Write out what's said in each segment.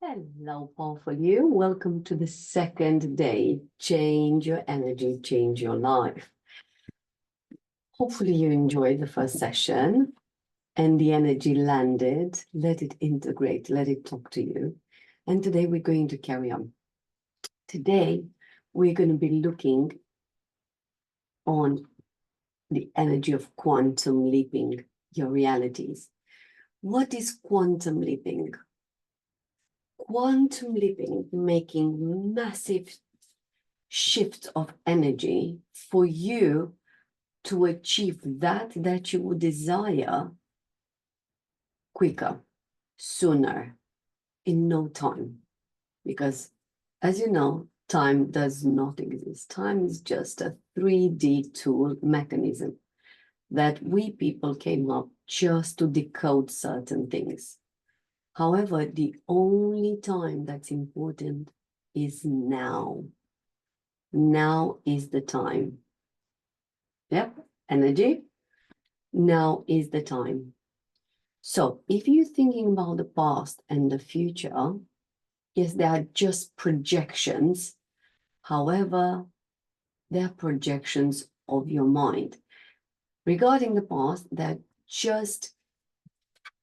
Hello, powerful you. Welcome to the second day. Change your energy, change your life. Hopefully you enjoyed the first session and the energy landed. Let it integrate, let it talk to you. And today we're going to carry on. Today we're going to be looking on the energy of quantum leaping your realities. What is quantum leaping? Quantum leaping, making massive shifts of energy for you to achieve that you would desire quicker, sooner, in no time. Because as you know, time does not exist. Time is just a 3D tool mechanism that we people came up just to decode certain things. However, the only time that's important is now. Now is the time. Yep, energy. Now is the time. So if you're thinking about the past and the future, yes, they are just projections. However, they are projections of your mind. Regarding the past, they're just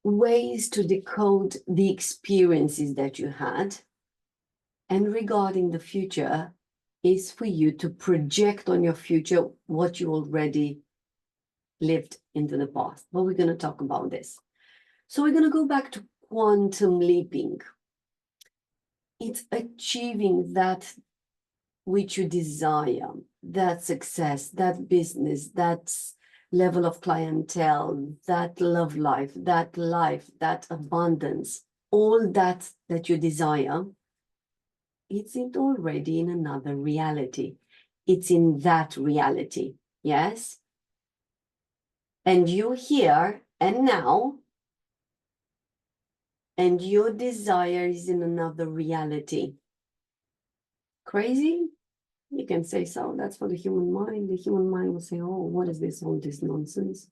ways to decode the experiences that you had. And regarding the future is for you to project on your future what you already lived into the past. But we're going to talk about this. So we're going to go back to quantum leaping. It's achieving that which you desire, that success, that business, that level of clientele, that love life, that abundance, all that you desire. It's already in another reality. It's in that reality, yes? And you're here and now, and your desire is in another reality. Crazy? You can say so. That's for the human mind. The human mind will say, oh, what is this, all this nonsense?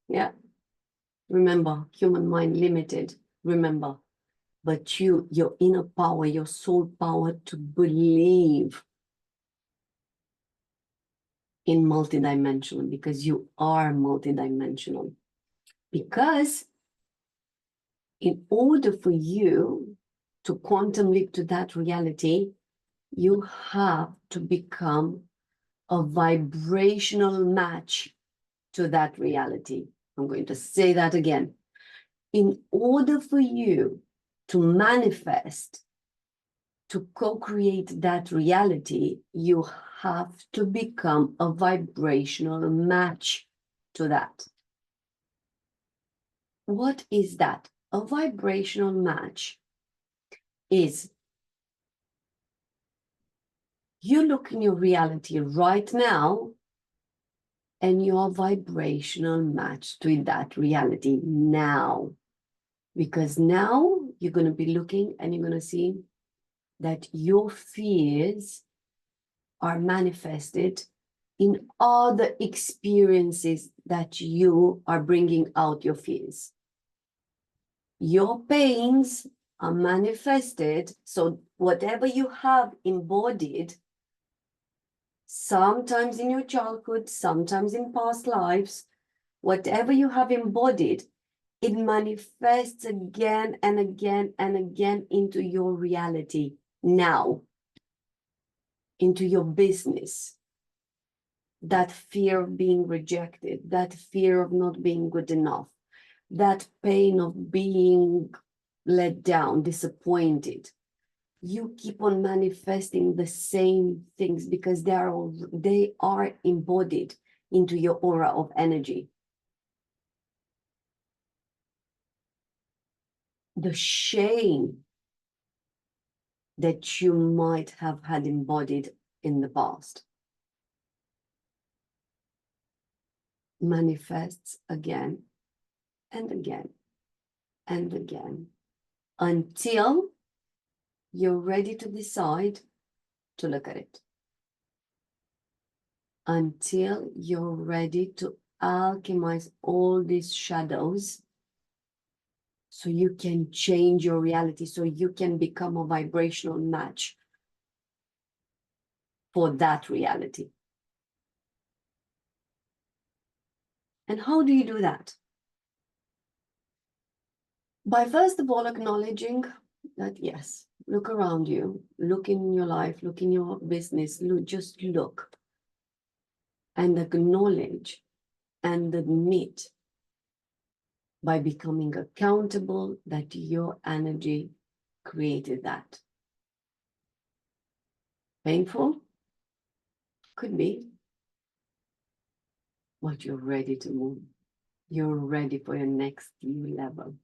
Yeah. Remember, human mind limited. Remember. But your inner power, your soul power to believe in multidimensional, because you are multidimensional. Because in order for you to quantum leap to that reality, you have to become a vibrational match to that reality. I'm going to say that again. In order for you to manifest, to co-create that reality, you have to become a vibrational match to that. What is that? A vibrational match is you look in your reality right now and you're vibrational match to that reality now. Because now you're going to be looking and you're going to see that your fears are manifested in other experiences that you are bringing out your fears. Your pains are manifested. So whatever you have embodied, sometimes in your childhood, sometimes in past lives, whatever you have embodied, it manifests again and again and again into your reality now, into your business. That fear of being rejected, that fear of not being good enough, that pain of being let down, disappointed. You keep on manifesting the same things because they are embodied into your aura of energy. The shame that you might have had embodied in the past manifests again and again and again until you're ready to decide to look at it. Until you're ready to alchemize all these shadows so you can change your reality, so you can become a vibrational match for that reality. And how do you do that? By first of all acknowledging that, yes, look around you, look in your life, look in your business, just look and acknowledge and admit, by becoming accountable, that your energy created that. Painful? Could be. But you're ready to move. You're ready for your next new level.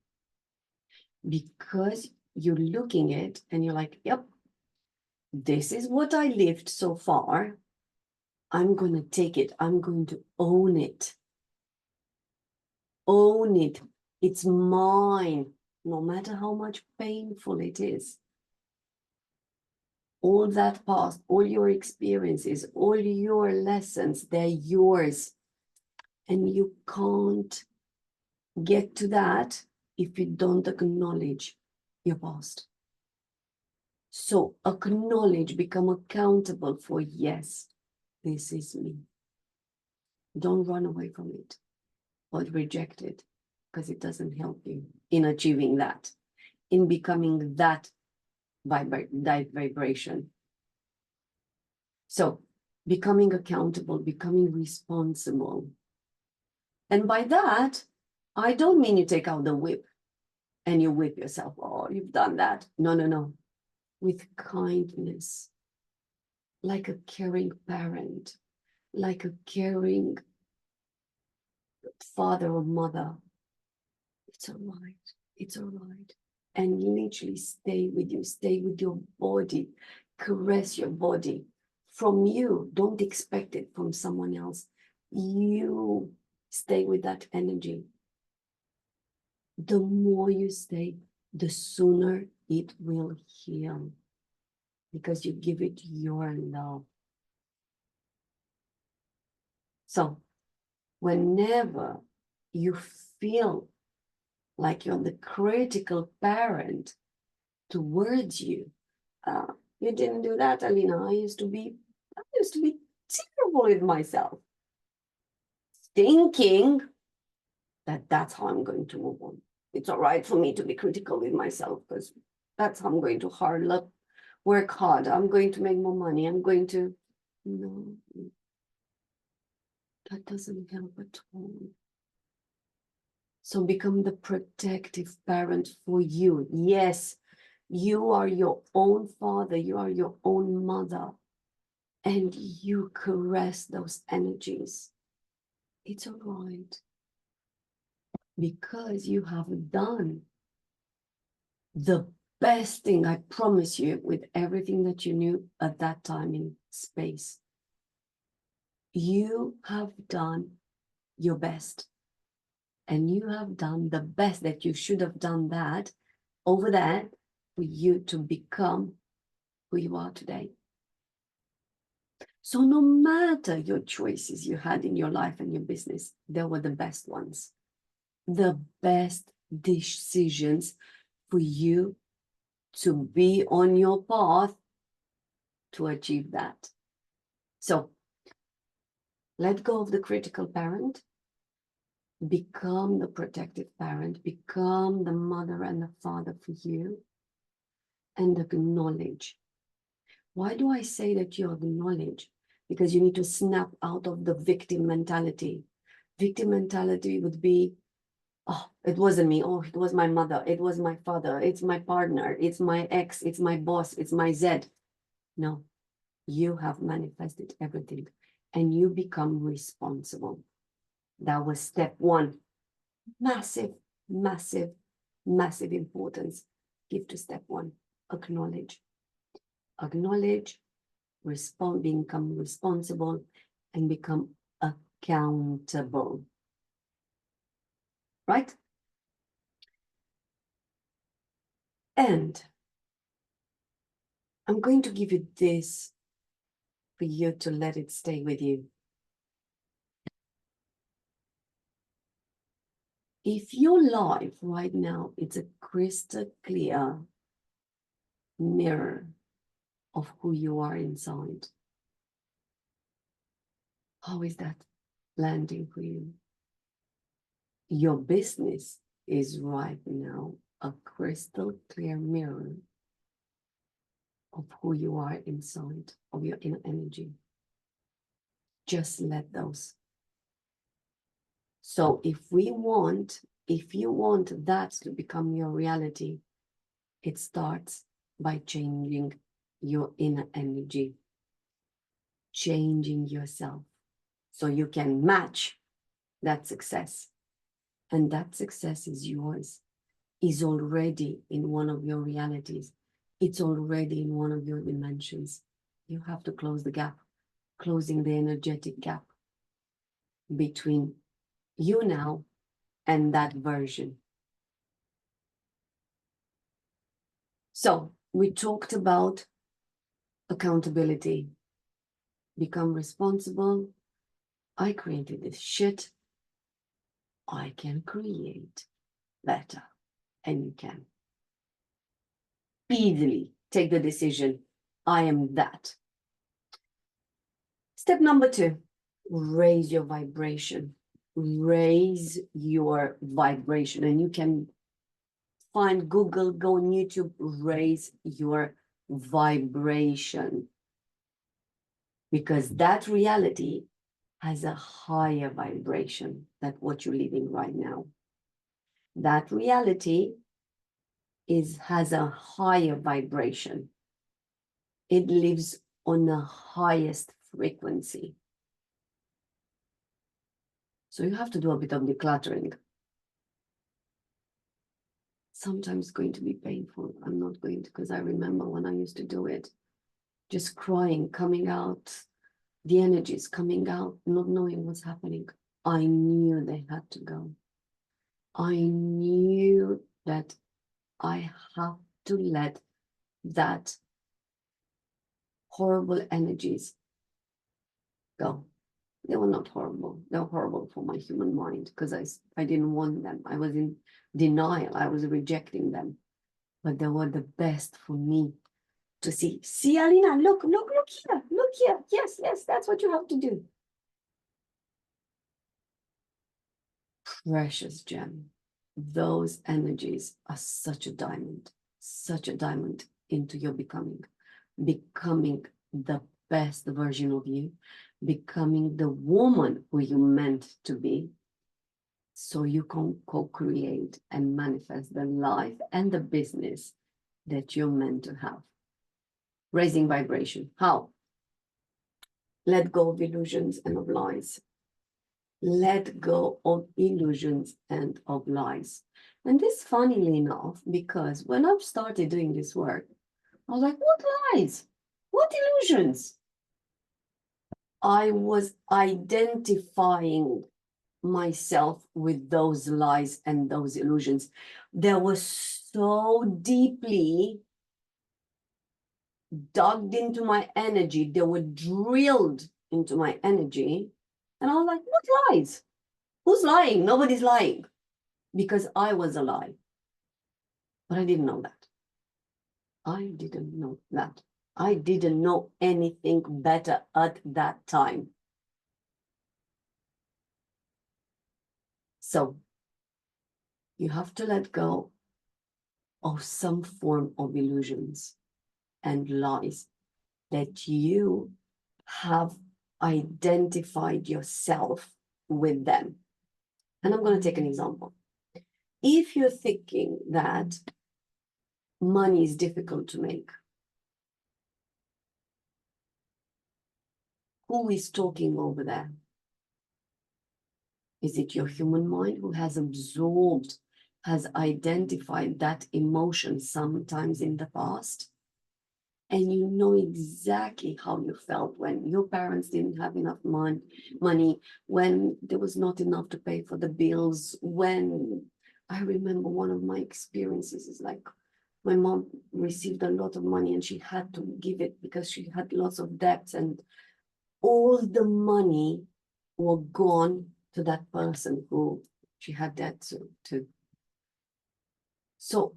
Because you're looking at it and you're like, yep, this is what I lived so far. I'm going to take it. I'm going to own it. Own it. It's mine, no matter how much painful it is. All that past, all your experiences, all your lessons, they're yours. And you can't get to that if you don't acknowledge your past. So acknowledge, become accountable for, yes, this is me. Don't run away from it, but reject it, because it doesn't help you in achieving that, in becoming that vibration. So becoming accountable, becoming responsible. And by that, I don't mean you take out the whip and you whip yourself. Oh, you've done that. No, no, no. With kindness, like a caring parent, like a caring father or mother. It's all right. It's all right. And literally stay with you, stay with your body, caress your body from you. Don't expect it from someone else. You stay with that energy. The more you stay, the sooner it will heal, because you give it your love. So whenever you feel like you're the critical parent towards you, you didn't do that, Alina. I used to be terrible with myself, thinking that that's how I'm going to move on. It's all right for me to be critical with myself, because that's how I'm going to work hard. I'm going to make more money. I'm going to, no, that doesn't help at all. So become the protective parent for you. Yes, you are your own father. You are your own mother. And you caress those energies. It's all right. Because you have done the best thing, I promise you, with everything that you knew at that time in space. You have done your best. And you have done the best that you should have done that over there for you to become who you are today. So no matter your choices you had in your life and your business, they were the best ones. The best decisions for you to be on your path to achieve that. So let go of the critical parent, become the protective parent, become the mother and the father for you, and acknowledge. Why do I say that you acknowledge? Because you need to snap out of the victim mentality. Victim mentality would be, oh, it wasn't me. Oh, it was my mother. It was my father. It's my partner. It's my ex. It's my boss. It's my Z. No, you have manifested everything and you become responsible. That was step one. Massive, massive, massive importance. Give to step one. Acknowledge. Acknowledge, become responsible, and become accountable. Right? And I'm going to give you this for you to let it stay with you. If your life right now, it's a crystal clear mirror of who you are inside, how is that landing for you? Your business is right now a crystal clear mirror of who you are inside, of your inner energy. Just let those. So if you want that to become your reality, it starts by changing your inner energy, changing yourself so you can match that success. And that success is yours, is already in one of your realities. It's already in one of your dimensions. You have to close the gap, closing the energetic gap between you now and that version. So we talked about accountability. Become responsible. I created this shit. I can create better. And you can easily take the decision. I am that. Step number 2, raise your vibration. Raise your vibration. And you can find Google, go on YouTube, raise your vibration. Because that reality has a higher vibration than what you're living right now. That reality has a higher vibration. It lives on the highest frequency. So you have to do a bit of decluttering. Sometimes it's going to be painful. I'm not going to, because I remember when I used to do it, just crying, coming out, the energies coming out, not knowing what's happening. I knew they had to go. I knew that I have to let that horrible energies go. They were not horrible. They were horrible for my human mind because I didn't want them. I was in denial. I was rejecting them. But they were the best for me to see. See, Alina, look here, look here. Yes, that's what you have to do. Precious gem. Those energies are such a diamond into your becoming the best version of you, becoming the woman who you meant to be, so you can co-create and manifest the life and the business that you're meant to have. Raising vibration. How? Let go of illusions and of lies. Let go of illusions and of lies. And this, funnily enough, because when I've started doing this work, I was like, what lies? What illusions? I was identifying myself with those lies and those illusions. They were so deeply dug into my energy. They were drilled into my energy. And I was like, what lies? Who's lying? Nobody's lying. Because I was a lie. But I didn't know that. I didn't know that. I didn't know anything better at that time. So you have to let go of some form of illusions and lies that you have identified yourself with them. And I'm going to take an example. If you're thinking that money is difficult to make, who is talking over there? Is it your human mind who has absorbed, has identified that emotion sometimes in the past? And you know exactly how you felt when your parents didn't have enough money, when there was not enough to pay for the bills, when I remember one of my experiences is like my mom received a lot of money and she had to give it because she had lots of debts, and all the money were gone to that person who She had that too. So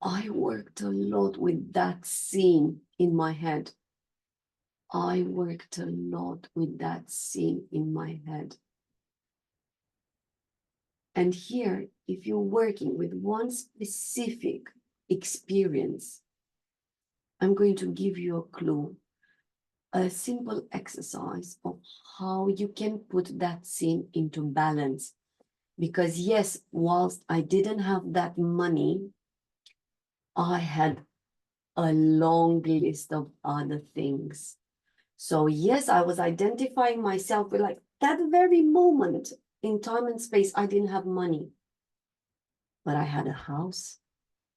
I worked a lot with that scene in my head. I worked a lot with that scene in my head. And here, if you're working with one specific experience, I'm going to give you a clue, a simple exercise of how you can put that scene into balance. Because yes, whilst I didn't have that money, I had a long list of other things. So yes, I was identifying myself with like that very moment in time and space, I didn't have money, but I had a house,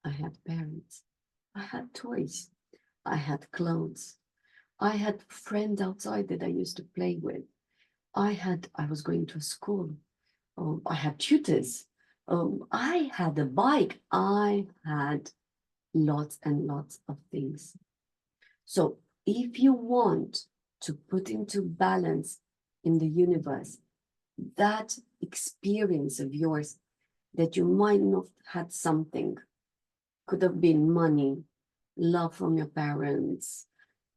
I had parents, I had toys, I had clothes, I had friends outside that I used to play with. I was going to school. I had tutors. I had a bike. I had lots and lots of things. So if you want to put into balance in the universe that experience of yours that you might not had something, could have been money, love from your parents,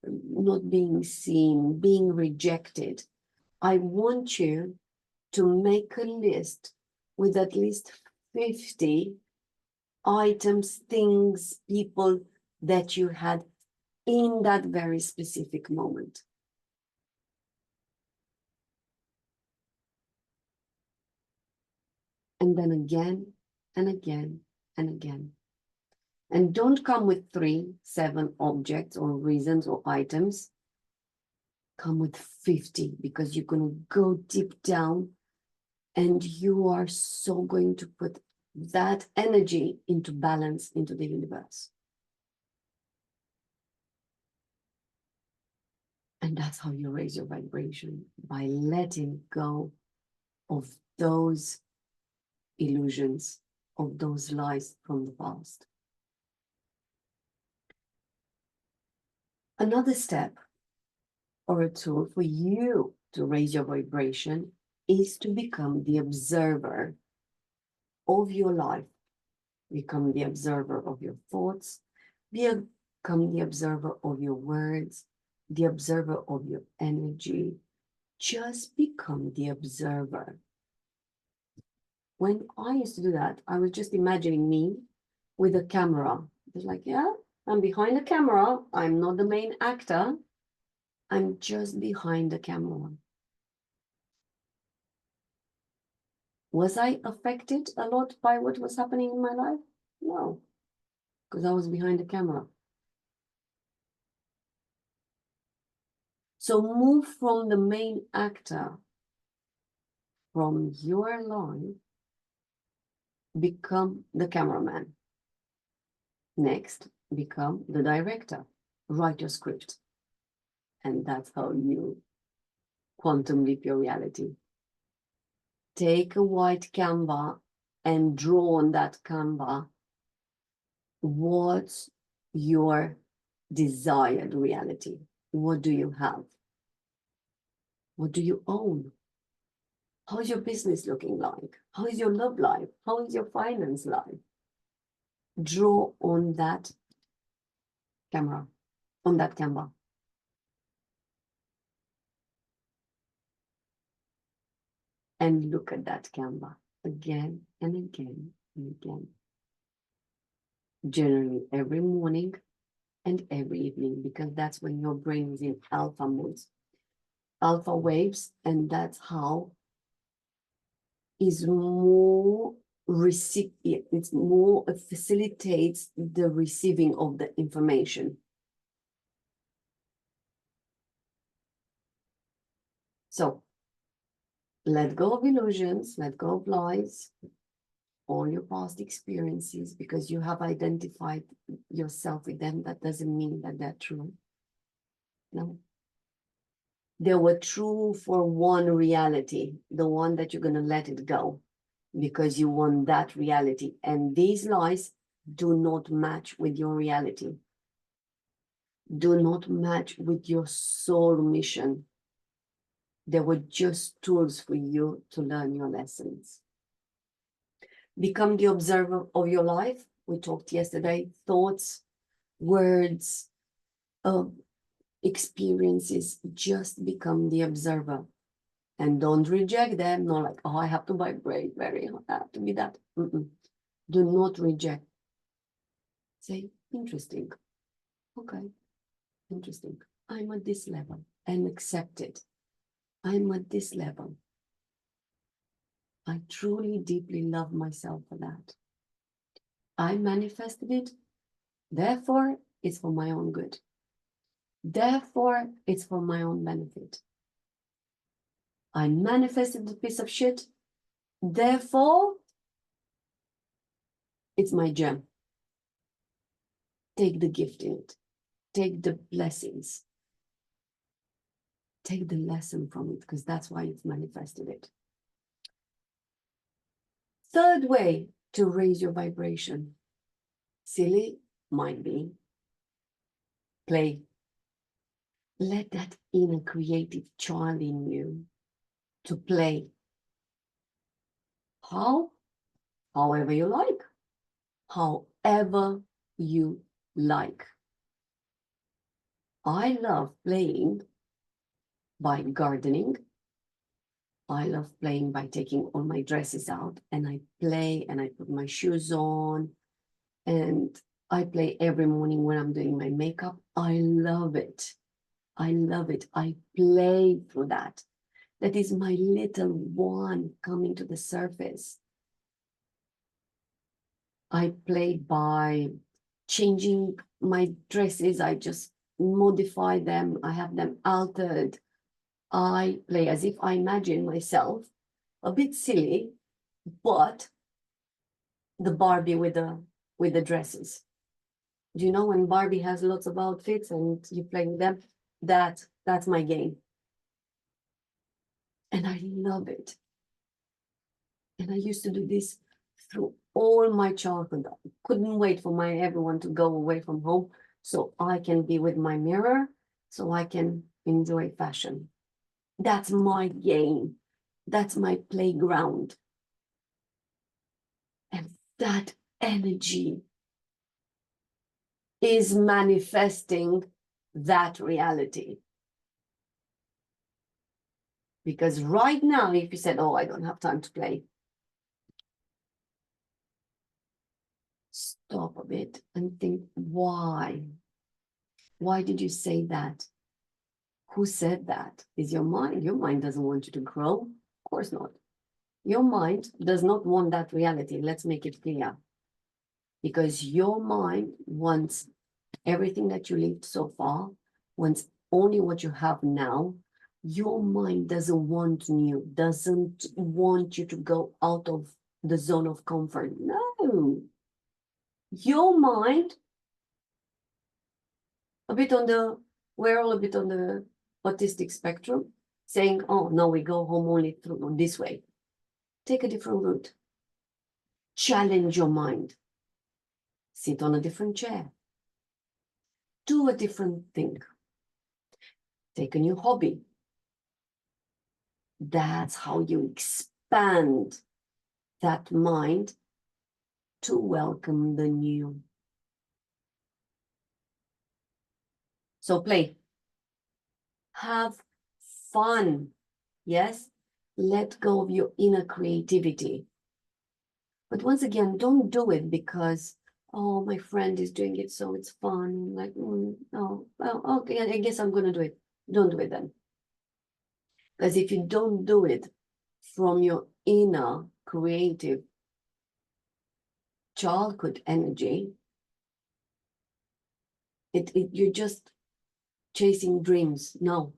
not being seen, being rejected. I want you to make a list with at least 50 items, things, people that you had in that very specific moment. And then again and again and again. And don't come with 3, 7 objects or reasons or items. Come with 50 because you're going to go deep down and you are so going to put that energy into balance into the universe. And that's how you raise your vibration, by letting go of those illusions, of those lies from the past. Another step or a tool for you to raise your vibration is to become the observer of your life. Become the observer of your thoughts, become the observer of your words, the observer of your energy. Just become the observer. When I used to do that, I was just imagining me with a camera. It's like, yeah, I'm behind the camera. I'm not the main actor. I'm just behind the camera. Was I affected a lot by what was happening in my life? No, because I was behind the camera. So move from the main actor from your life, become the cameraman. Next, become the director. Write your script. And that's how you quantum leap your reality. Take a white canvas and draw on that canvas what's your desired reality. What do you have? What do you own? How is your business looking like? How is your love life? How is your finance life? Draw on that camera, on that canvas. And look at that canvas again and again and again. Generally every morning and every evening, because that's when your brain is in alpha modes, alpha waves, and that's how is more it's more facilitates the receiving of the information. So let go of illusions, let go of lies, all your past experiences, because you have identified yourself with them. That doesn't mean that they're true. No. They were true for one reality, the one that you're going to let it go because you want that reality. And these lies do not match with your reality, do not match with your soul mission. They were just tools for you to learn your lessons. Become the observer of your life. We talked yesterday, thoughts, words, experiences, just become the observer. And don't reject them, not like, oh, I have to vibrate very high, I have to be that. Do not reject. Say, interesting. Okay, interesting. I'm at this level and accept it. I'm at this level. I truly, deeply love myself for that. I manifested it. Therefore, it's for my own good. Therefore, it's for my own benefit. I manifested the piece of shit. Therefore, it's my gem. Take the gift in it. Take the blessings. Take the lesson from it, because that's why it's manifested it. Third way to raise your vibration. Silly, might be. Play. Let that inner creative child in you to play. How? However you like. However you like. I love playing by gardening. I love playing by taking all my dresses out and I play and I put my shoes on and I play every morning when I'm doing my makeup. I love it. I love it. I play through that. That is my little one coming to the surface. I play by changing my dresses. I just modify them. I have them altered. I play as if I imagine myself a bit silly, but the Barbie with the dresses. Do you know when Barbie has lots of outfits and you play with them? That's my game. And I love it. And I used to do this through all my childhood. I couldn't wait for everyone to go away from home so I can be with my mirror, so I can enjoy fashion. That's my game. That's my playground. And that energy is manifesting that reality. Because right now, if you said, oh, I don't have time to play, stop a bit and think, why? Why did you say that? Who said that? Is your mind? Your mind doesn't want you to grow. Of course not. Your mind does not want that reality. Let's make it clear. Because your mind wants everything that you lived so far, wants only what you have now. Your mind doesn't want new, doesn't want you to go out of the zone of comfort. No. Your mind, we're all a bit on the autistic spectrum, saying, oh, no, we go home only through this way. Take a different route. Challenge your mind. Sit on a different chair. Do a different thing. Take a new hobby. That's how you expand that mind to welcome the new. So play. Have fun. Yes? Let go of your inner creativity. But once again, don't do it because, oh, my friend is doing it, so it's fun. Like, oh, well, okay, I guess I'm going to do it. Don't do it then. Because if you don't do it from your inner creative childhood energy, you're just chasing dreams. No.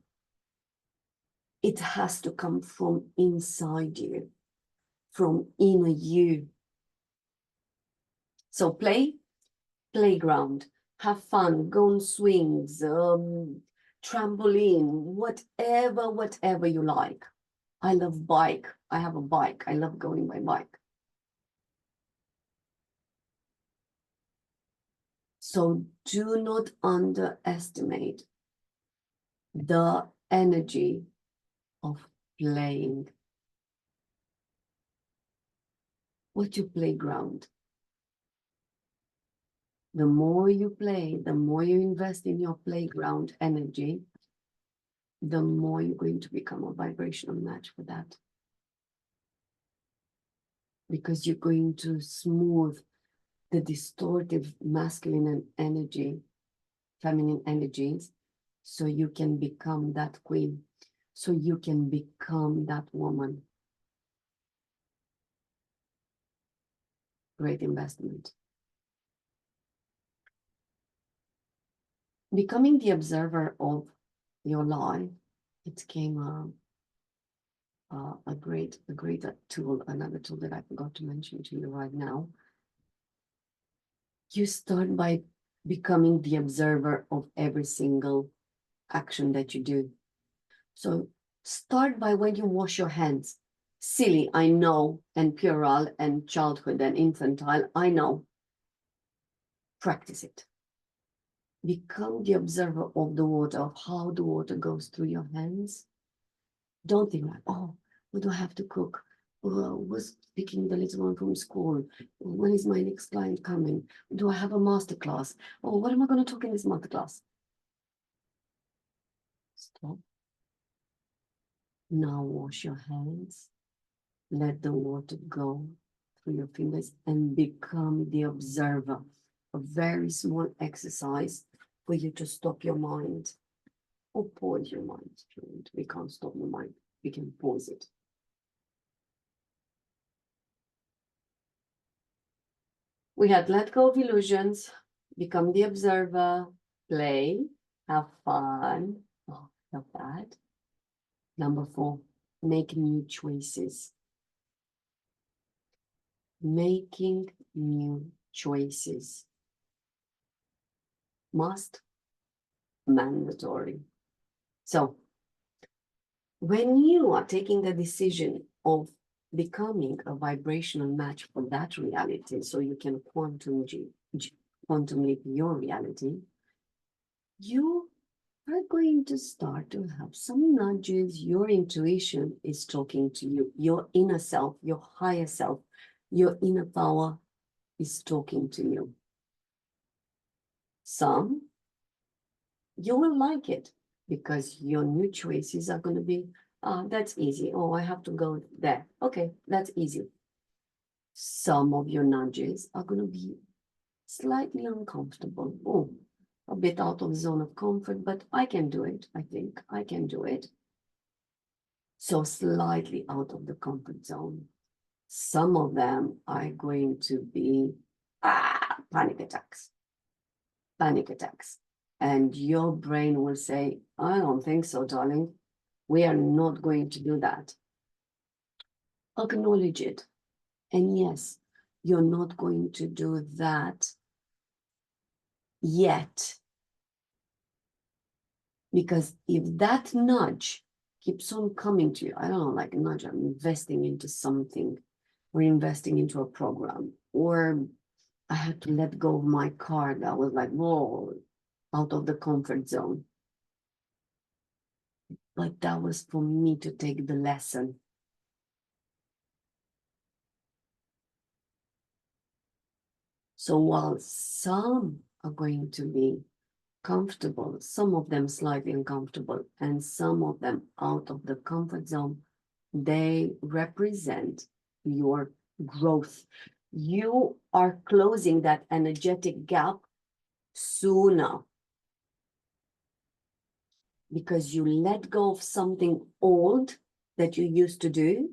It has to come from inside you, from inner you. So play, playground, have fun, go on swings, trampoline, whatever you like. I love bike. I have a bike. I love going by bike. So do not underestimate the energy of playing. What's your playground? The more you play, the more you invest in your playground energy, the more you're going to become a vibrational match for that. Because you're going to smooth the distortive masculine energy, feminine energies, so you can become that queen, so you can become that woman. Great investment. Becoming the observer of your life, it came a great tool, another tool that I forgot to mention to you right now. You start by becoming the observer of every single action that you do. So start by when you wash your hands. Silly, I know, and puerile and childhood and infantile, I know. Practice it. Become the observer of the water, of how the water goes through your hands. Don't think like, oh, what do I have to cook? Who's picking the little one from school? When is my next client coming? Do I have a master class? Oh, what am I going to talk in this master class? Stop. Now wash your hands. Let the water go through your fingers and become the observer. A very small exercise for you to stop your mind or pause your mind. We can't stop the mind. We can pause it. We had let go of illusions, become the observer, play, have fun. Oh, love that. Number 4, make new choices. Making new choices. Must, mandatory. So, when you are taking the decision of becoming a vibrational match for that reality, so you can quantum leap your reality, you are going to start to have some nudges. Your intuition is talking to you. Your inner self, your higher self, your inner power is talking to you. Some, you will like it because your new choices are going to be, that's easy. Oh, I have to go there. Okay, that's easy. Some of your nudges are going to be slightly uncomfortable. Oh, a bit out of the zone of comfort, but I can do it. I think I can do it. So slightly out of the comfort zone. Some of them are going to be panic attacks. Panic attacks. And your brain will say, I don't think so, darling. We are not going to do that. Acknowledge it. And yes, you're not going to do that yet. Because if that nudge keeps on coming to you, I don't know, like nudge, I'm investing into something, or investing into a program, or I had to let go of my car that was like, whoa, out of the comfort zone. But that was for me to take the lesson. So while some are going to be comfortable, some of them slightly uncomfortable, and some of them out of the comfort zone, they represent your growth. You are closing that energetic gap sooner because you let go of something old that you used to do,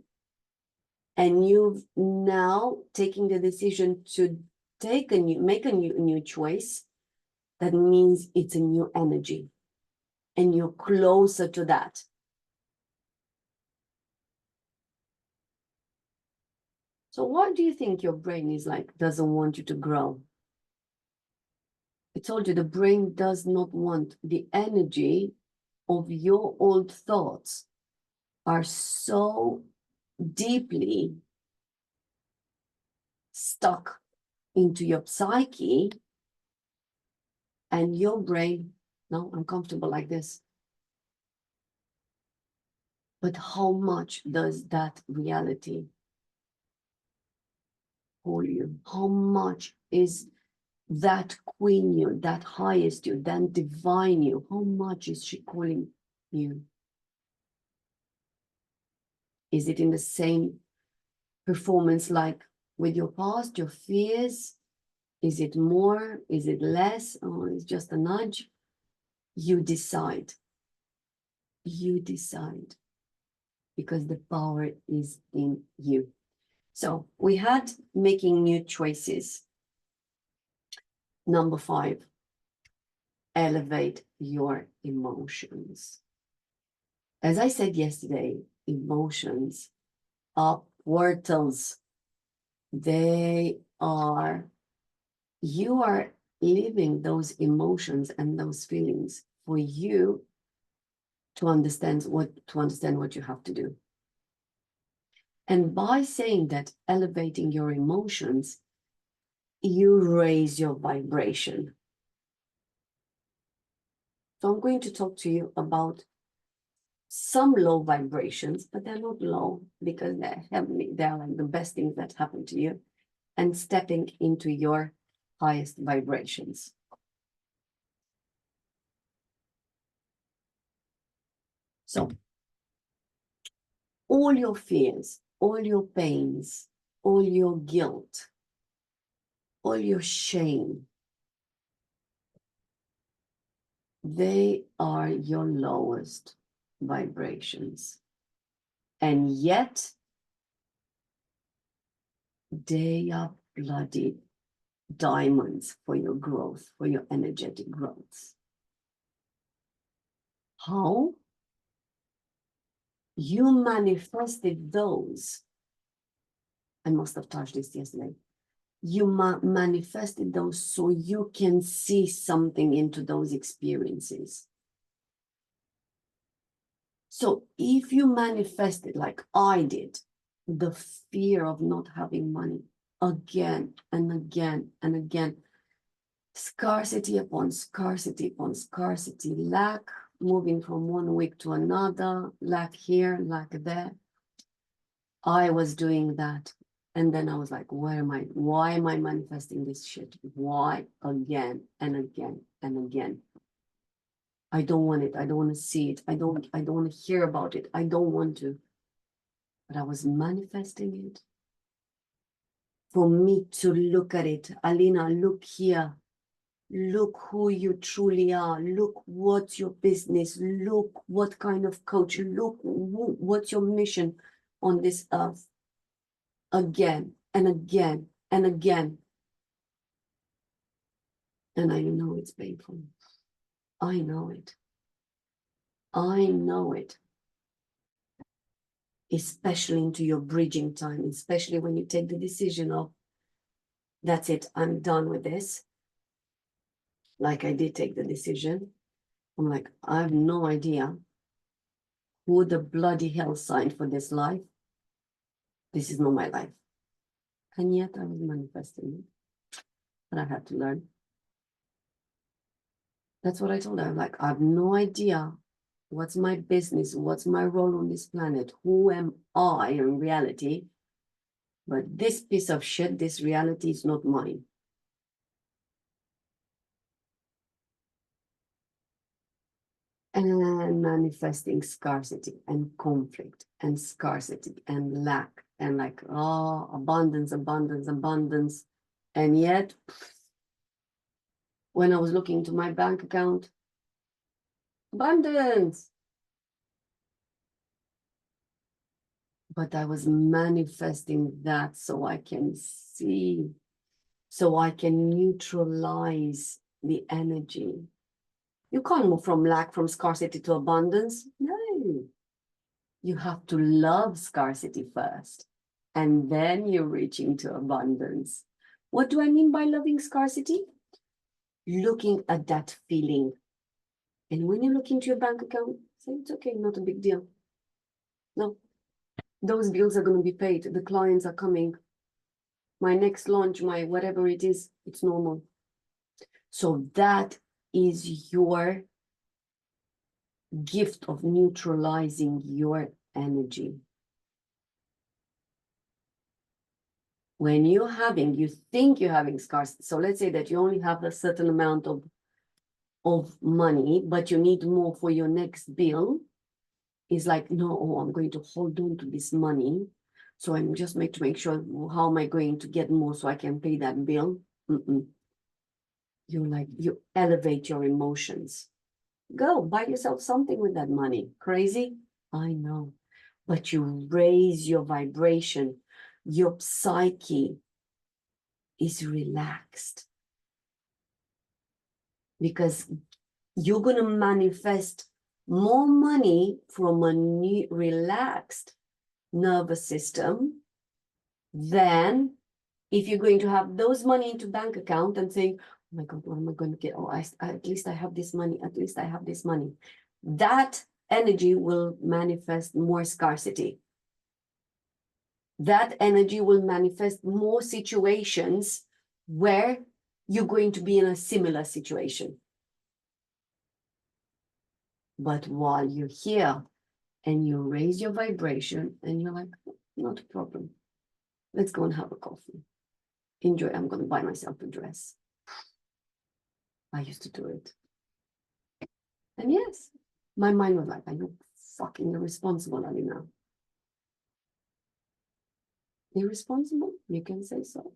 and you've now taking the decision to make a new choice. That means it's a new energy, and you're closer to that. So why do you think your brain is like, doesn't want you to grow? I told you the brain does not want the energy of your old thoughts are so deeply stuck into your psyche, and your brain, no, I'm comfortable like this. But how much does that reality call you? How much is that queen you, that highest you, that divine you, how much is she calling you? Is it in the same performance like with your past, your fears? Is it more? Is it less? Or it's just a nudge? You decide. You decide. Because the power is in you. So we had making new choices. Number 5, elevate your emotions. As I said yesterday, emotions are portals. You are living those emotions and those feelings for you to understand what you have to do. And by saying that, elevating your emotions, you raise your vibration. So I'm going to talk to you about some low vibrations, but they're not low because they're heavenly. They're like the best things that happen to you, and stepping into your highest vibrations. So all your fears, all your pains, all your guilt, all your shame, they are your lowest vibrations. And yet, they are bloody diamonds for your growth, for your energetic growth. How? You manifested those. I must have touched this yesterday. You manifested those so you can see something into those experiences. So if you manifested, like I did, the fear of not having money again and again and again, scarcity upon scarcity upon scarcity, lack, moving from one week to another, lack here, lack there. I was doing that. And then I was like, why am I manifesting this shit? Why again and again and again? I don't want it. I don't want to see it. I don't want to hear about it. I don't want to. But I was manifesting it. For me to look at it, Alina, look here. Look who you truly are. Look what's your business. Look what kind of coach. Look what's your mission on this earth. Again and again and again. And I know it's painful. I know it. I know it. Especially into your bridging time, especially when you take the decision of, that's it, I'm done with this. Like I did take the decision. I'm like, I have no idea who the bloody hell signed for this life. This is not my life. And yet I was manifesting it. But I had to learn. That's what I told her. I'm like, I have no idea what's my business, what's my role on this planet, who am I in reality? But this piece of shit, this reality is not mine. And manifesting scarcity and conflict and scarcity and lack and like, oh, abundance, abundance, abundance. And yet, when I was looking to my bank account, abundance. But I was manifesting that so I can see, so I can neutralize the energy. You can't move from lack, from scarcity to abundance. No. You have to love scarcity first, and then you're reaching to abundance. What do I mean by loving scarcity? Looking at that feeling. And when you look into your bank account, say it's okay, not a big deal. No, those bills are going to be paid. The clients are coming. My next launch, my whatever it is, it's normal. So that is your gift of neutralizing your energy. When you're having, you think you're having scarcity. So let's say that you only have a certain amount of money, but you need more for your next bill. It's like, no, oh, I'm going to hold on to this money. So I'm just to make sure, how am I going to get more so I can pay that bill? You elevate your emotions. Go buy yourself something with that money. Crazy? I know. But you raise your vibration. Your psyche is relaxed. Because you're going to manifest more money from a new, relaxed nervous system than if you're going to have those money into bank account and saying, oh my God, what am I going to get? Oh, at least I have this money. At least I have this money. That energy will manifest more scarcity. That energy will manifest more situations where you're going to be in a similar situation. But while you're here and you raise your vibration and you're like, not a problem. Let's go and have a coffee. Enjoy. I'm going to buy myself a dress. I used to do it. And yes, my mind was like, are you fucking irresponsible, Alina? Irresponsible? You can say so.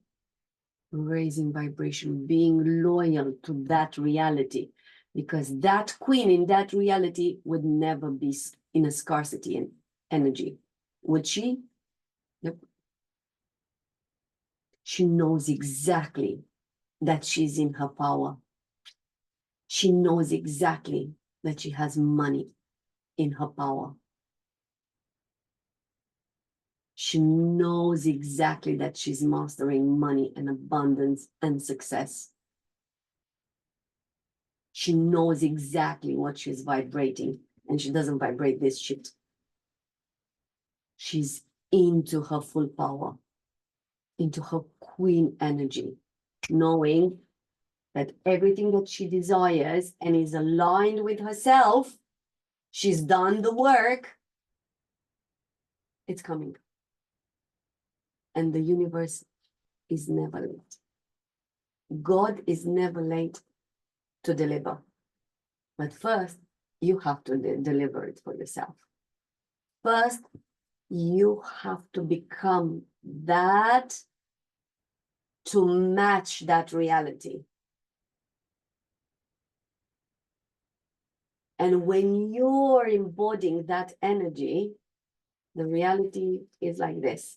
Raising vibration, being loyal to that reality, because that queen in that reality would never be in a scarcity in energy. Would she? Yep. She knows exactly that she's in her power. She knows exactly that she has money in her power. She knows exactly that she's mastering money and abundance and success. She knows exactly what she's vibrating, and she doesn't vibrate this shit. She's into her full power, into her queen energy, knowing that everything that she desires and is aligned with herself, she's done the work, it's coming. And the universe is never late. God is never late to deliver. But first, you have to deliver it for yourself. First, you have to become that to match that reality. And when you're embodying that energy, the reality is like this.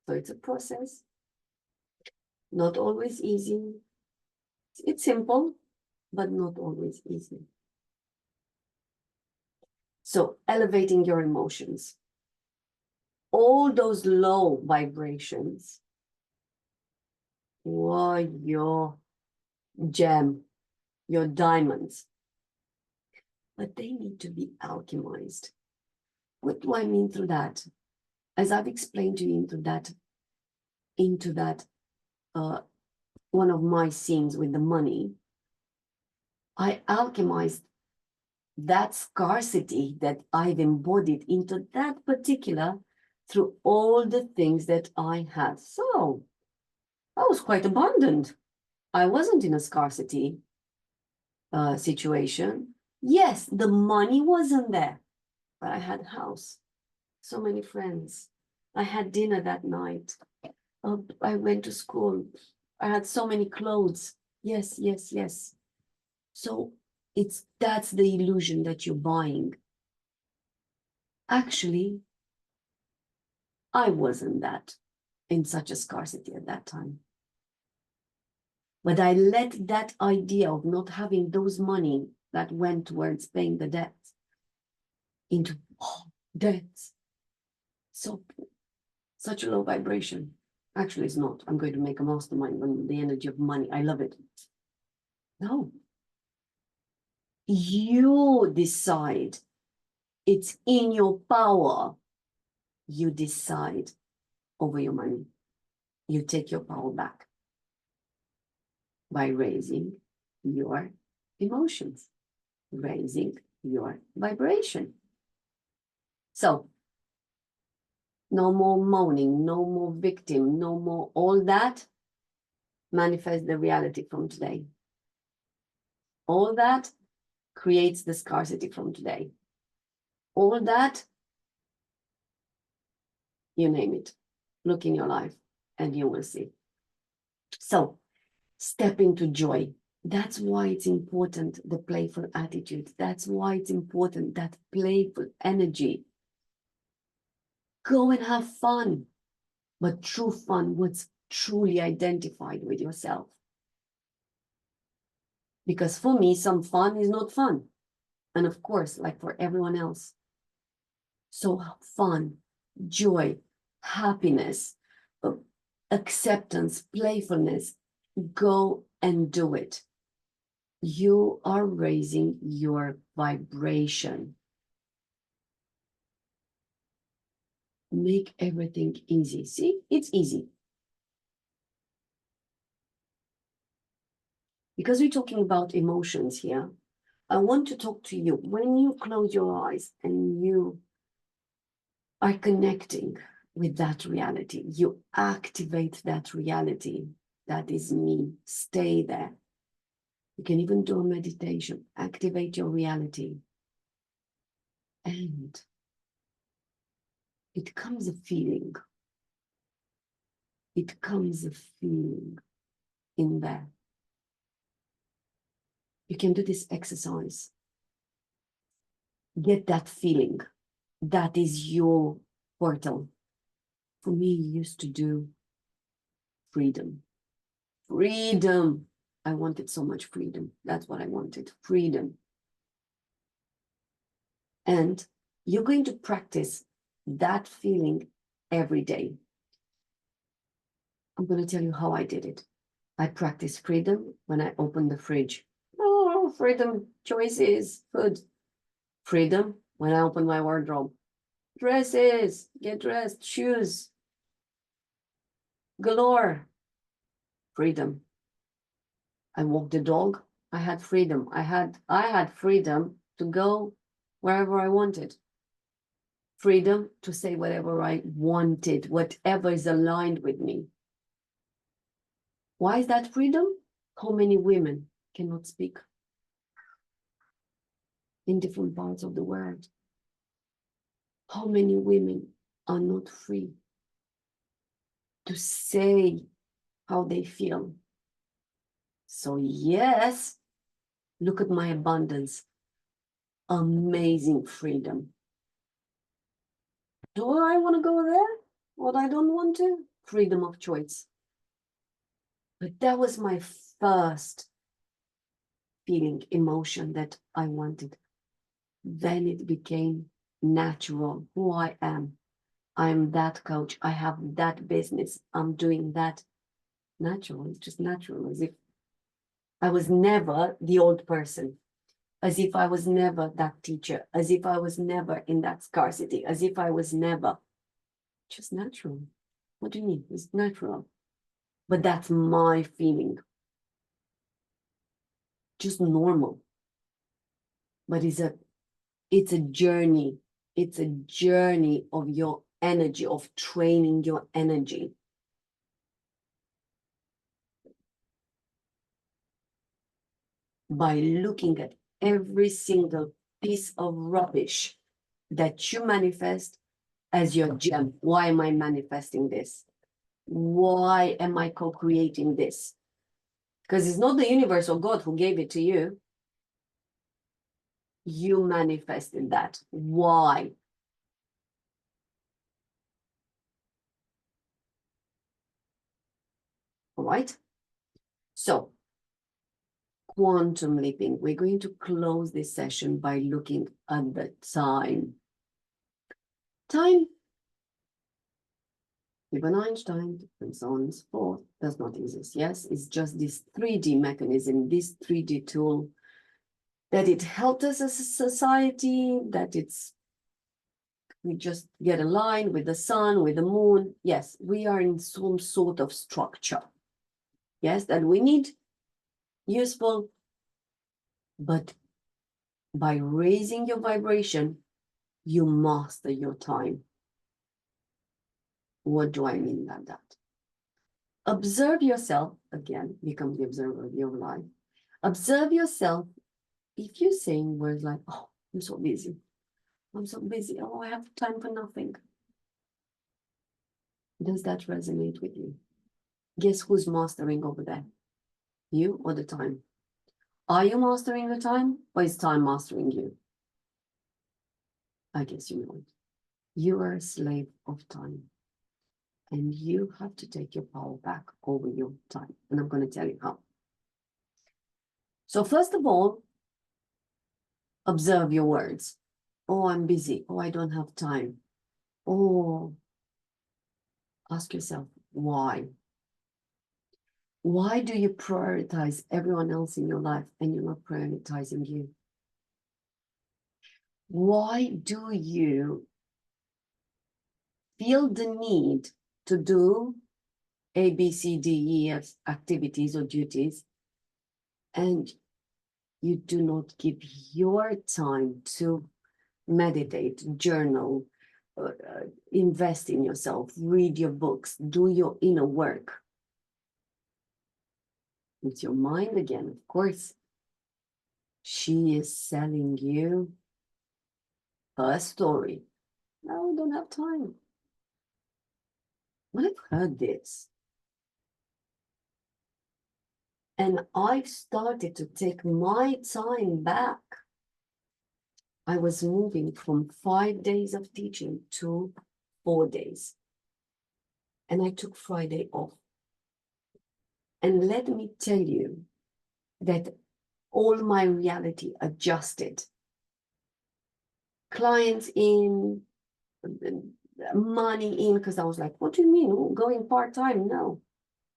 So it's a process, not always easy. It's simple, but not always easy. So elevating your emotions, all those low vibrations were your gem, your diamonds, but they need to be alchemized. What do I mean through that? As I've explained to you into that one of my scenes with the money, I alchemized that scarcity that I've embodied into that particular through all the things that I had. So I was quite abundant. I wasn't in a scarcity situation. Yes, the money wasn't there, but I had a house, so many friends. I had dinner that night. I went to school. I had so many clothes. Yes, yes, yes. So that's the illusion that you're buying. Actually, I wasn't that in such a scarcity at that time. But I let that idea of not having those money that went towards paying the debts into debts. So such a low vibration. Actually, it's not. I'm going to make a mastermind on the energy of money. I love it. No. You decide. It's in your power. You decide over your money. You take your power back by raising your emotions, raising your vibration. So No more moaning, no more victim, no more all that. Manifest the reality from today. All that creates the scarcity from today. All that, you name it, look in your life and you will see. So step into joy. That's why it's important, the playful attitude. That's why it's important, that playful energy. Go and have fun, but true fun, what's truly identified with yourself. Because for me, some fun is not fun. And of course, like for everyone else. So fun, joy, happiness, acceptance, playfulness, go and do it. You are raising your vibration. Make everything easy. See, it's easy. Because we're talking about emotions here, I want to talk to you. When you close your eyes and you are connecting with that reality, you activate that reality. That is me. Stay there. You can even do a meditation. Activate your reality. And it comes a feeling. It comes a feeling in there. You can do this exercise. Get that feeling. That is your portal. For me, I used to do freedom. Freedom. I wanted so much freedom. That's what I wanted. Freedom. And you're going to practice that feeling every day. I'm going to tell you how I did it. I practice freedom when I open the fridge. Oh, freedom, choices, food. Freedom when I open my wardrobe. Dresses, get dressed, shoes. Galore. Freedom. I walk the dog. I had freedom. I had freedom to go wherever I wanted. Freedom to say whatever I wanted, whatever is aligned with me. Why is that freedom? How many women cannot speak in different parts of the world? How many women are not free to say how they feel? So yes, look at my abundance. Amazing freedom. Do I want to go there? What I don't want to? Freedom of choice. But that was my first feeling, emotion that I wanted. Then it became natural, who I am. I'm that coach. I have that business. I'm doing that. Natural. It's just natural, as if I was never the old person, as if I was never that teacher, as if I was never in that scarcity, as if I was never. Just natural. What do you mean? It's natural. But that's my feeling. Just normal. But it's a journey. It's a journey of your energy, of training your energy. By looking at every single piece of rubbish that you manifest as your gem. Why am I manifesting this? Why am I co-creating this? Because it's not the universe or God who gave it to you. You manifested that. Why? All right. So, quantum leaping. We're going to close this session by looking at the time. Time, even Einstein, and so on and so forth, does not exist. Yes, it's just this 3D mechanism, this 3D tool, that it helped us as a society, that we just get aligned with the sun, with the moon. Yes, we are in some sort of structure. Yes, that we need, useful, but by raising your vibration, you master your time. What do I mean by that? Observe yourself, again, become the observer of your life. Observe yourself if you're saying words like, oh, I'm so busy. I'm so busy. Oh, I have time for nothing. Does that resonate with you? Guess who's mastering over there? You or the time? Are you mastering the time, or is time mastering you? I guess you know it. You are a slave of time, and you have to take your power back over your time. And I'm going to tell you how. So first of all, observe your words. Oh, I'm busy. Oh, I don't have time. Oh, ask yourself, why? Why do you prioritize everyone else in your life and you're not prioritizing you? Why do you feel the need to do A, B, C, D, E, F activities or duties, and you do not give your time to meditate, journal, invest in yourself, read your books, do your inner work? It's your mind again, of course. She is selling you her story. No, we don't have time. I've heard this. And I've started to take my time back. I was moving from 5 days of teaching to 4 days. And I took Friday off. And let me tell you that all my reality adjusted. Clients in, money in, because I was like, what do you mean? Going part-time? No.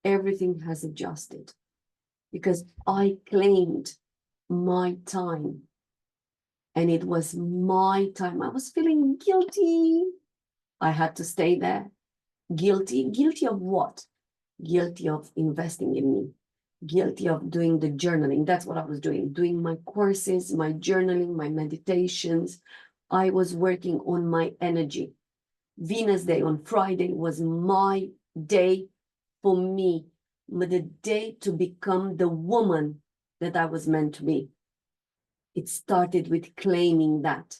Everything has adjusted because I claimed my time. And it was my time. I was feeling guilty. I had to stay there. Guilty. Guilty of what? Guilty of investing in me. Guilty of doing the journaling. That's what I was doing. Doing my courses, my journaling, my meditations. I was working on my energy. Venus Day on Friday was my day for me. The day to become the woman that I was meant to be. It started with claiming that.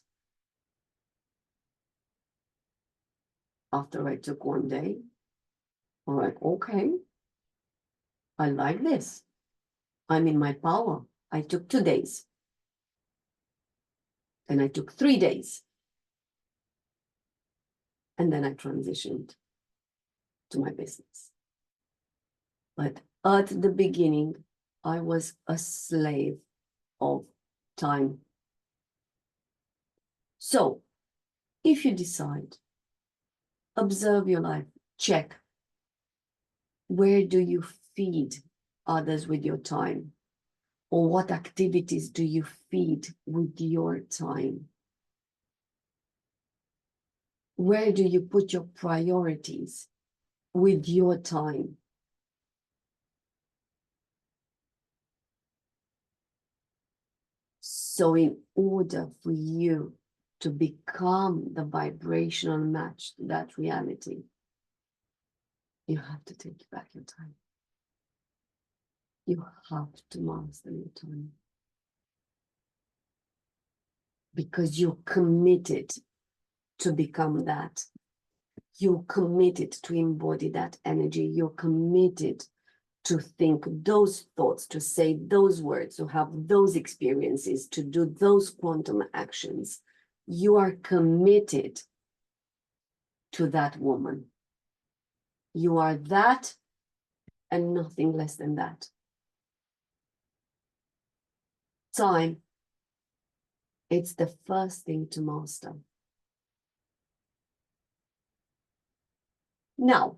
After I took 1 day, I'm like, okay, I like this. I'm in my power. I took 2 days. Then I took 3 days. And then I transitioned to my business. But at the beginning, I was a slave of time. So if you decide, observe your life, check. Where do you feed others with your time? Or what activities do you feed with your time? Where do you put your priorities with your time? So in order for you to become the vibrational match to that reality, you have to take back your time. You have to master your time. Because you're committed to become that. You're committed to embody that energy. You're committed to think those thoughts, to say those words, to have those experiences, to do those quantum actions. You are committed to that woman. You are that and nothing less than that. Time, it's the first thing to master. Now,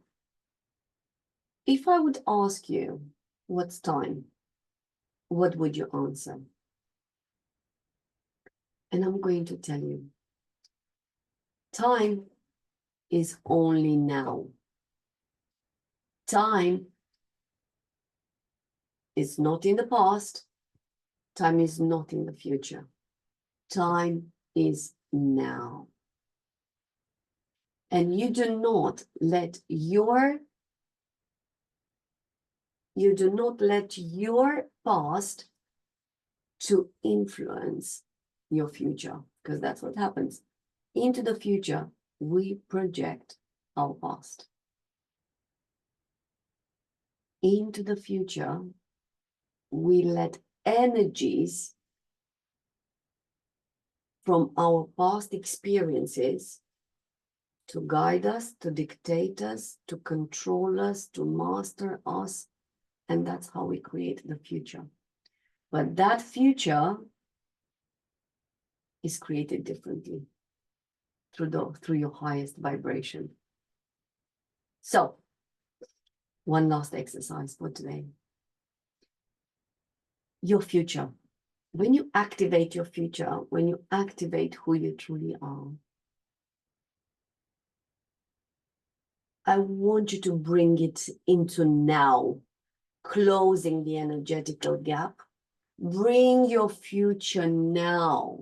if I would ask you, what's time? What would you answer? And I'm going to tell you, time is only now. Time is not in the past. Time is not in the future. Time is now. And you do not let your past to influence your future, because that's what happens. Into the future, we project our past. Into the future, we let energies from our past experiences to guide us, to dictate us, to control us, to master us. And that's how we create the future. But that future is created differently through your highest vibration. So, one last exercise for today. Your future. When you activate your future, when you activate who you truly are, I want you to bring it into now, closing the energetical gap. Bring your future now.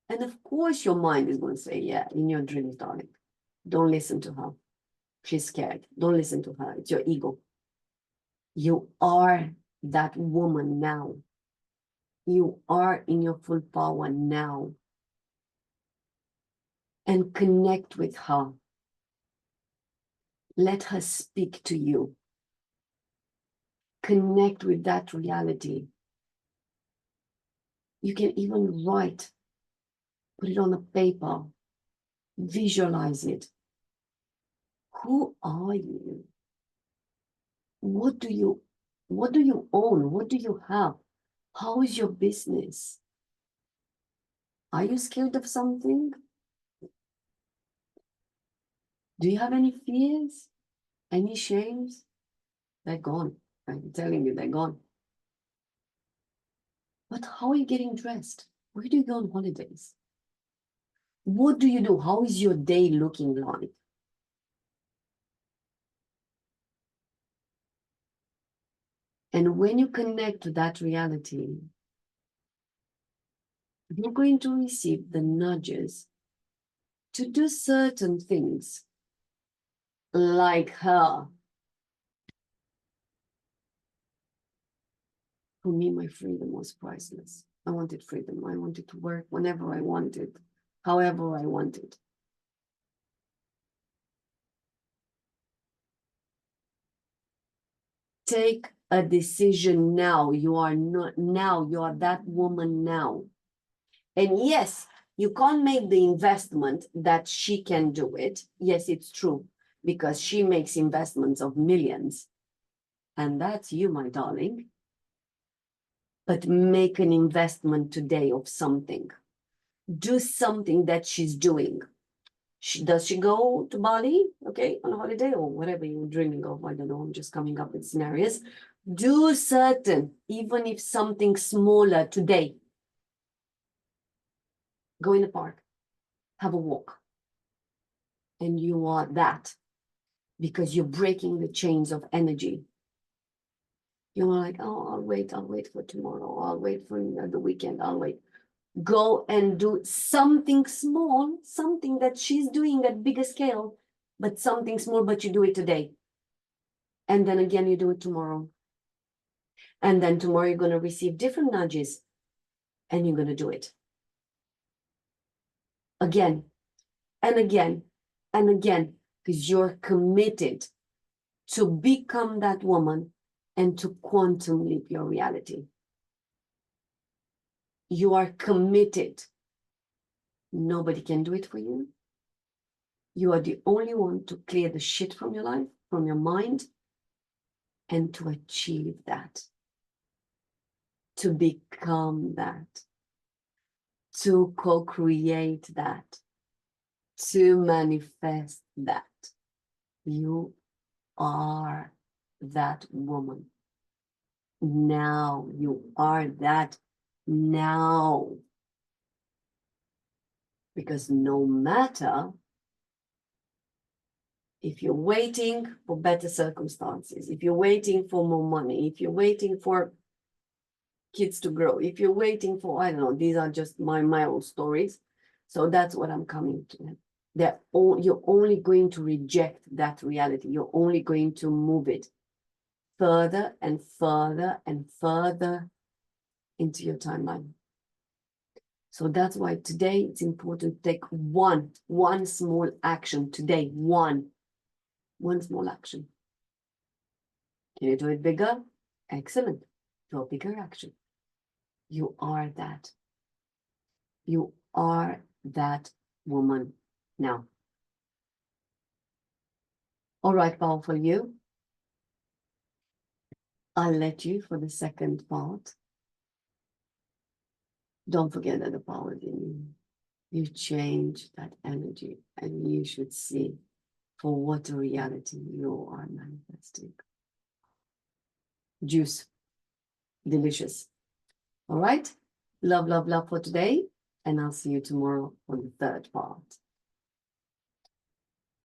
And of course, your mind is going to say, yeah, in your dreams, darling. Don't listen to her. She's scared. Don't listen to her. It's your ego. You are that woman now. You are in your full power now. And connect with her. Let her speak to you. Connect with that reality. You can even write, put it on a paper, visualize it. Who are you? What do you own? What do you have? How is your business? Are you scared of something? Do you have any fears? Any shames? They're gone. I'm telling you, they're gone. But how are you getting dressed? Where do you go on holidays? What do you do? How is your day looking like? And when you connect to that reality, you're going to receive the nudges to do certain things like her. For me, my freedom was priceless. I wanted freedom. I wanted to work whenever I wanted, however I wanted. Take a decision now. You are not now. You are that woman now. And yes, you can't make the investment that she can do it. Yes, it's true, because she makes investments of millions. And that's you, my darling. But make an investment today of something. Do something that she's doing. Does she go to Bali, okay, on holiday or whatever you're dreaming of? I don't know, I'm just coming up with scenarios. Do certain, even if something smaller today. Go in the park, have a walk. And you are that, because you're breaking the chains of energy. You're like, oh, I'll wait for tomorrow. I'll wait for the weekend. I'll wait. Go and do something small, something that she's doing at bigger scale, but something small, but you do it today. And then again, you do it tomorrow. And then tomorrow you're going to receive different nudges and you're going to do it. Again and again and again, because you're committed to become that woman and to quantum leap your reality. You are committed. Nobody can do it for you. You are the only one to clear the shit from your life, from your mind, and to achieve that. To become that. To co-create that. To manifest that. You are that woman. Now. You are that now. Because no matter if you're waiting for better circumstances, if you're waiting for more money, if you're waiting for kids to grow, if you're waiting for, I don't know, these are just my own stories. So that's what I'm coming to. You're only going to reject that reality. You're only going to move it further and further and further into your timeline. So that's why today it's important to take one small action today, one small action. Can you do it bigger? Excellent. Do a bigger action. You are that. You are that woman now. All right, powerful you. I'll let you for the second part. Don't forget that the power is in you. You change that energy and you should see for what a reality you are manifesting. Juice. Delicious. All right. Love, love, love for today. And I'll see you tomorrow on the third part.